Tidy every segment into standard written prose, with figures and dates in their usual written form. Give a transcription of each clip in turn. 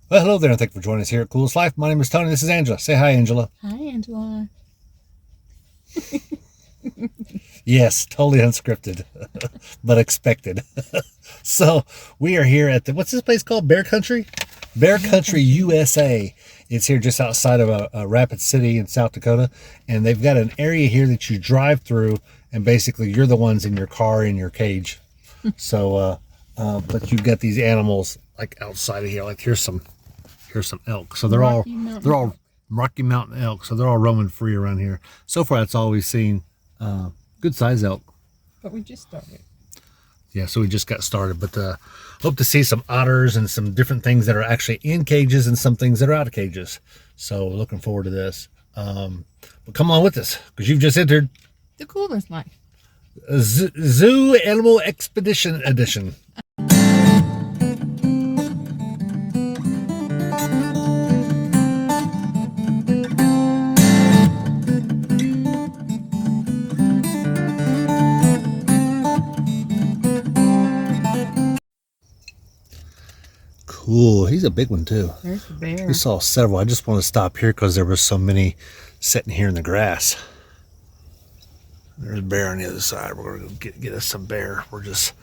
Well, hello there, and thank you for joining us here at Coolest Life. My name is Tony. This is Angela. Say hi, Angela. Hi, Angela. Yes, totally unscripted, but expected. So we are here at what's this place called? Bear Country? Bear Country, USA. It's here just outside of a Rapid City in South Dakota, and they've got an area here that you drive through, and basically you're the ones in your car in your cage. So, but you've got these animals like outside of here. Like here's some elk. So they're all Rocky Mountain elk. So they're all roaming free around here. So far, that's all we've seen. Good size elk. But we just started. Yeah, so we just got started. But hope to see some otters and some different things that are actually in cages and some things that are out of cages. So looking forward to this. But come on with us, because you've just entered The Coolest Life. Zoo Animal Expedition Edition. Cool. He's a big one too. There's the bear. We saw several. I just want to stop here because there were so many sitting here in the grass. There's a bear on the other side. We're going to get us some bear. We're just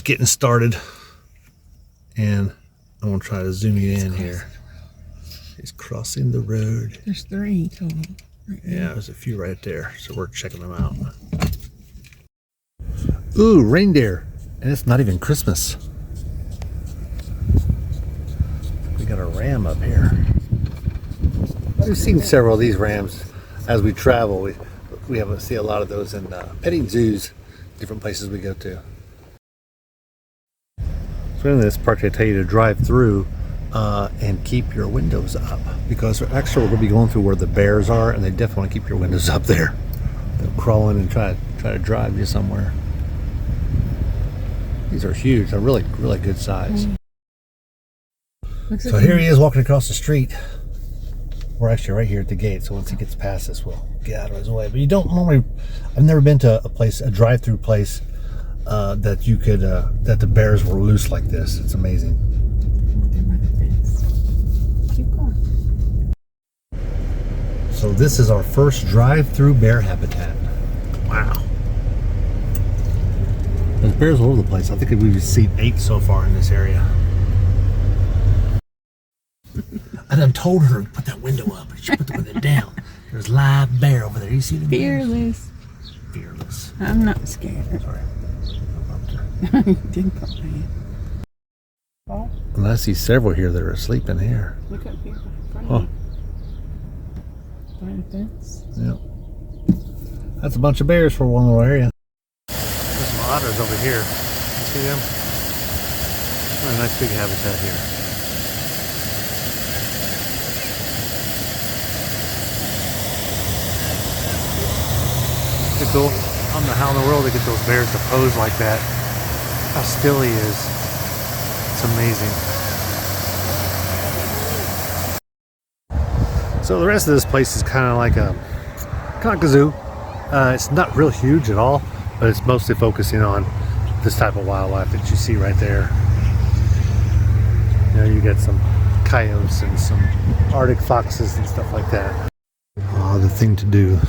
getting started. And I'm going to try to zoom you in here. He's crossing the road. There's 3 total. Right there. Yeah, there's a few right there. So we're checking them out. Ooh, reindeer. And it's not even Christmas. We got a ram up here. We've seen several of these rams as we travel. We haven't seen a lot of those in petting zoos, different places we go to. So in this part, they tell you to drive through and keep your windows up, because actually we're going to be going through where the bears are, and they definitely want to keep your windows up there. They'll crawl in and try to drive you somewhere. These are huge. They're really good size. So here he is walking across the street. We're actually right here at the gate, so once he gets past us, we'll get out of his way. But you don't normally, I've never been to a drive-through place that you could, that the bears were loose like this. It's amazing. Keep going. So this is our first drive-through bear habitat. Wow. There's bears all over the place. I think we've seen 8 so far in this area. I done told her to put that window up, but she put the window down. There's live bear over there. You see the Fearless. Fearless. I'm not scared. Sorry. Didn't put my hand. Oh, And I see several here that are asleep in here. look up here. Huh. Behind the fence. Yep. That's a bunch of bears for one little area. There's some otters over here. You see them? Oh, a nice big habitat here. Pretty cool. I don't know how in the world they get those bears to pose like that. How still he is. It's amazing. So the rest of this place is kind of like a zoo. It's not real huge at all, but it's mostly focusing on this type of wildlife that you see right there. You know, you get some coyotes and some Arctic foxes and stuff like that. Oh, the thing to do.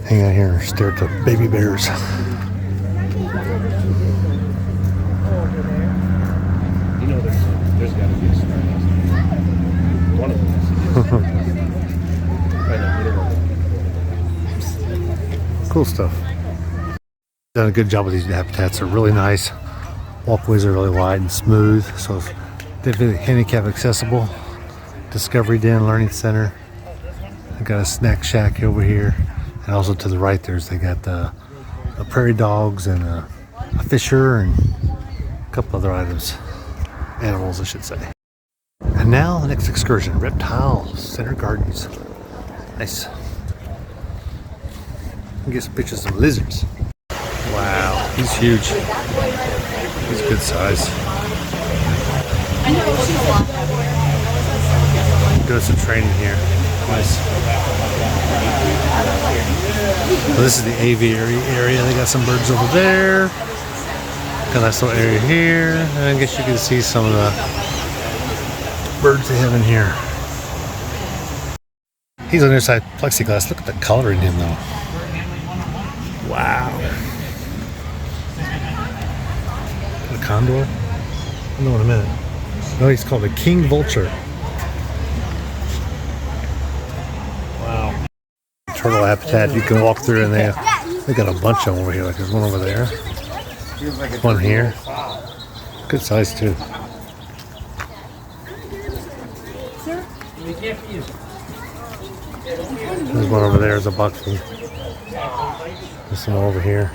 Hang out here and stare at the baby bears. You know, there's got to be a smart house. One of them has to be. Cool stuff. Done a good job with these habitats. They're really nice. Walkways are really wide and smooth, so it's definitely handicap accessible. Discovery Den Learning Center. I got a snack shack over here. And also to the right, they got the prairie dogs and a fisher and a couple other animals, I should say. And now the next excursion, Reptile Center Gardens. Nice. Get some pictures of lizards. Wow, he's huge. He's good size. Doing some training here. Nice. So this is the aviary area. They got some birds over there. Got a nice little area here. And I guess you can see some of birds they have in here. He's on the other side plexiglass. Look at the color in him though. Wow. The condor? I know in a minute. No, he's called a king vulture. Wow. Turtle habitat. You can walk through and they got a bunch of them over here. Like there's one over there. One here. Good size too. There's one over there. There's a buckfin. There's some over here.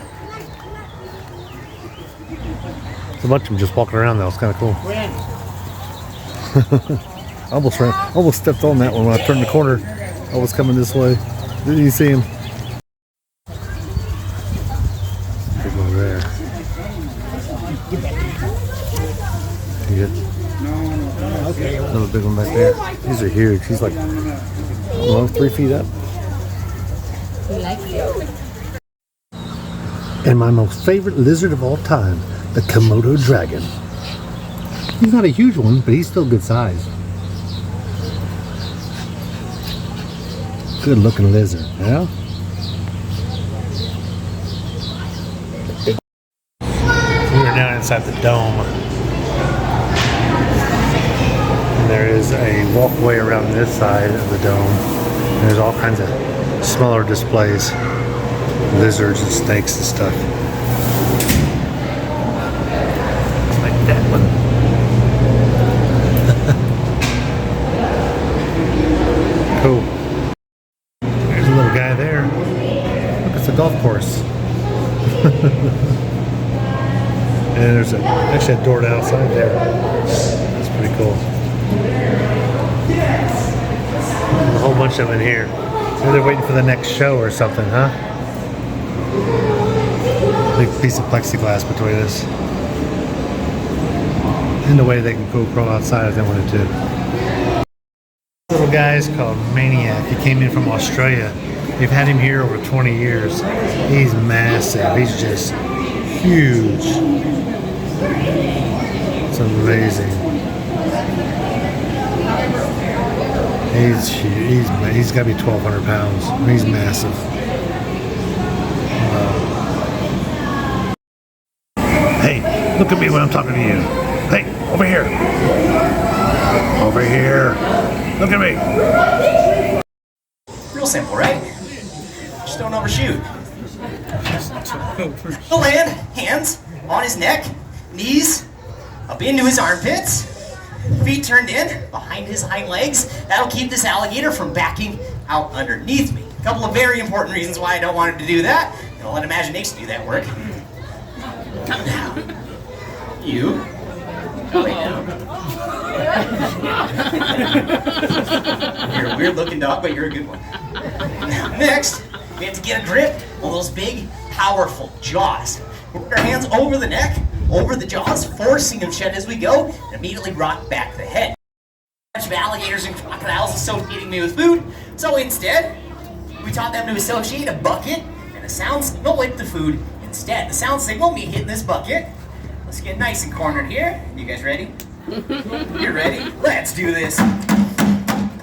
There's a bunch of them just walking around though. It's kind of cool. I almost stepped on that one when I turned the corner. I was coming this way. Didn't you see him? Big one there. You get another big one back there. These are huge. He's like, I don't know, 3 feet up. And my most favorite lizard of all time, the Komodo dragon. He's not a huge one, but he's still good size. Good looking lizard, yeah? We're down inside the dome. And there is a walkway around this side of the dome. And there's all kinds of smaller displays. Lizards and snakes and stuff. Like that one. Cool. There's a little guy there. Look, it's a golf course. And there's actually a door outside there. That's pretty cool. There's a whole bunch of them in here. Maybe they're waiting for the next show or something, huh? Big piece of plexiglass between us. And the way they can go crawl outside if they wanted to. Little guy's called Maniac. He came in from Australia. We've had him here over 20 years. He's massive. He's just huge. It's amazing. He's huge. He's got to be 1,200 pounds. He's massive. Hey, look at me when I'm talking to you. Hey, over here. Over here. Look at me. Real simple, right? Just don't overshoot. He'll land, hands on his neck, knees up into his armpits, feet turned in behind his hind legs. That'll keep this alligator from backing out underneath me. A couple of very important reasons why I don't want him to do that. Don't let imagination do that work. Come down. You. Lay down. You're a weird looking dog, but you're a good one. Now, next, we have to get a grip on those big, powerful jaws. We'll put our hands over the neck, over the jaws, forcing them shut as we go, and immediately rock back the head. A bunch of alligators and crocodiles associating me with food, so instead, we taught them to associate a bucket and a sound signal with the food instead. The sound signal, me hitting this bucket. Let's get nice and cornered here. You guys ready? You're ready? Let's do this.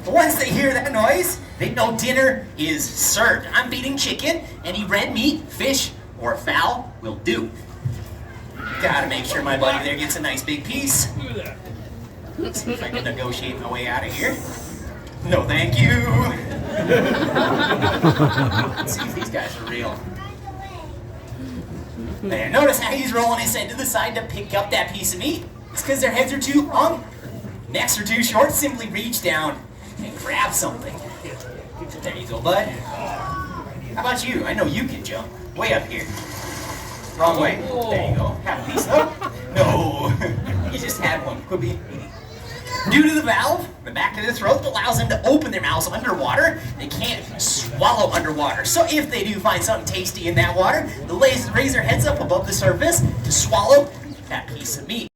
Once they hear that noise, they know dinner is served. I'm feeding chicken, any red meat, fish, or fowl will do. Gotta make sure my buddy there gets a nice big piece. Let's see if I can negotiate my way out of here. No, thank you. Let's see if these guys are real. There, notice how he's rolling his head to the side to pick up that piece of meat. It's because their heads are too long, necks are too short. Simply reach down and grab something. There you go, bud. How about you? I know you can jump. Way up here. Wrong way. There you go. Have a piece. Oh, no. You just had one. Could be. Due to the valve, the back of the throat allows them to open their mouths underwater. They can't swallow underwater. So if they do find something tasty in that water, they'll raise their heads up above the surface to swallow that piece of meat.